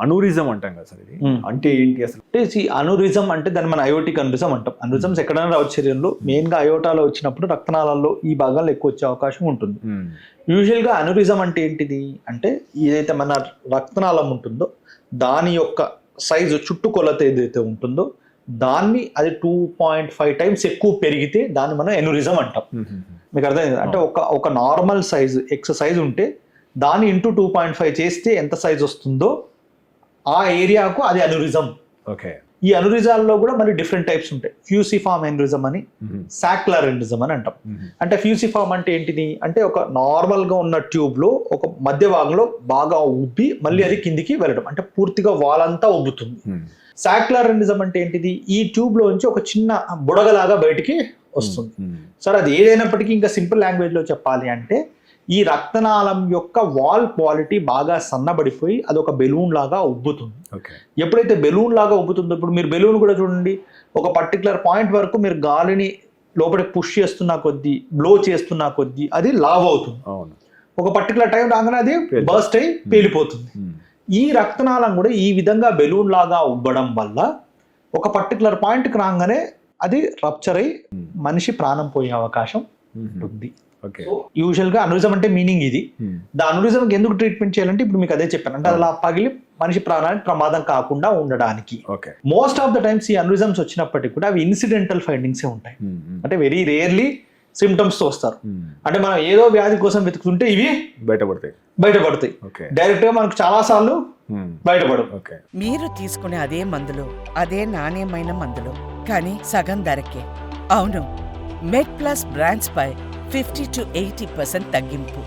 Aneurysm అంటాం కదా sir, ఇది అంటే ఏంటి అసలు? అంటే అనూరిజం అంటే దాన్ని మన అయోటిక్ అనూరిజం అంటాం. అనూరిజమ్స్ ఎక్కడైనా రావచ్చు శరీరంలో, మెయిన్ గా అయోటాలో వచ్చినప్పుడు రక్తనాళాల్లో ఈ భాగాల్లో ఎక్కువ వచ్చే అవకాశం ఉంటుంది. యూజువల్ గా అనూరిజం అంటే ఏంటిది అంటే, ఏదైతే మన రక్తనాళం ఉంటుందో దాని యొక్క సైజు చుట్టుకొలత ఏదైతే ఉంటుందో దాన్ని అది 2.5 టైమ్స్ ఎక్కువ పెరిగితే దాన్ని మనం ఎనూరిజం అంటాం. మీకు అర్థమైంది? అంటే ఒక నార్మల్ సైజు ఎక్స్ సైజ్ ఉంటే దాన్ని ఇంటూ 2.5 చేస్తే ఎంత సైజ్ వస్తుందో ఆ ఏరియాకు అది అనూరిజం. ఓకే. ఈ అనురిజాల్లో కూడా మరి డిఫరెంట్ టైప్స్ ఉంటాయి. ఫ్యూసిఫామ్ ఎనూరిజం అని, సాక్యులర్ ఎనూరిజం అని అంటాం. అంటే ఫ్యూసిఫామ్ అంటే ఏంటిది అంటే, ఒక నార్మల్ గా ఉన్న ట్యూబ్ లో ఒక మధ్య భాగంలో బాగా ఉబ్బి మళ్ళీ అది కిందికి వెళ్ళడం, అంటే పూర్తిగా వాల్ అంతా ఉబ్బుతుంది. సాక్యులర్ ఎనూరిజం అంటే ఏంటిది, ఈ ట్యూబ్ లోంచి ఒక చిన్న బుడగలాగా బయటికి వస్తుంది. సరే, అది ఏదైనప్పటికీ ఇంకా సింపుల్ లాంగ్వేజ్ లో చెప్పాలి అంటే, ఈ రక్తనాళం యొక్క వాల్ క్వాలిటీ బాగా సన్నబడిపోయి అది ఒక బెలూన్ లాగా ఉబ్బుతుంది. ఎప్పుడైతే బెలూన్ లాగా ఉబ్బుతుందో, ఇప్పుడు మీరు బెలూన్ కూడా చూడండి, ఒక పర్టికులర్ పాయింట్ వరకు మీరు గాలిని లోపలికి పుష్ చేస్తున్నా కొద్దీ, బ్లో చేస్తున్నా కొద్దీ అది లావ్ అవుతుంది. ఒక పర్టికులర్ టైం రాగానే అది బర్స్ట్ అయి పేలిపోతుంది. ఈ రక్తనాళం కూడా ఈ విధంగా బెలూన్ లాగా ఉబ్బడం వల్ల ఒక పర్టికులర్ పాయింట్కి రాగానే అది రప్చర్ అయి మనిషి ప్రాణం పోయే అవకాశం ఉంటుంది. యూజువల్ గా అనూరిజం అంటే మీనింగ్ ఇది. దా అనూరిజం ఎందుకు ట్రీట్మెంట్ చేయాలంటే ఇప్పుడు మీకు అదే చెప్పాను, అంటే అలా పగిలి మనిషి ప్రాణానికి ప్రమాదం కాకుండా ఉండడానికి. మోస్ట్ ఆఫ్ ద టైమ్స్ ఈ అనూరిజమ్స్ వచ్చినప్పటికీ కూడా అవి ఇన్సిడెంటల్ ఫైండింగ్స్ ఉంటాయి. అంటే వెరీ రేర్లీ సిమ్టమ్స్ తో వస్తారు. అంటే మనం ఏదో వ్యాధి కోసం వెతుకుతుంటే ఇవి బయటపడతాయి. డైరెక్ట్ గా మనకు చాలా సార్లు బయటపడవు. మీరు తీసుకునే అదే మందులు, అదే నాణ్యమైన మందులు, కానీ సగం ధరకే. అవును, మెడ్ ప్లస్ బ్రాండ్స్ పై 50 to 80% తగ్గింపు.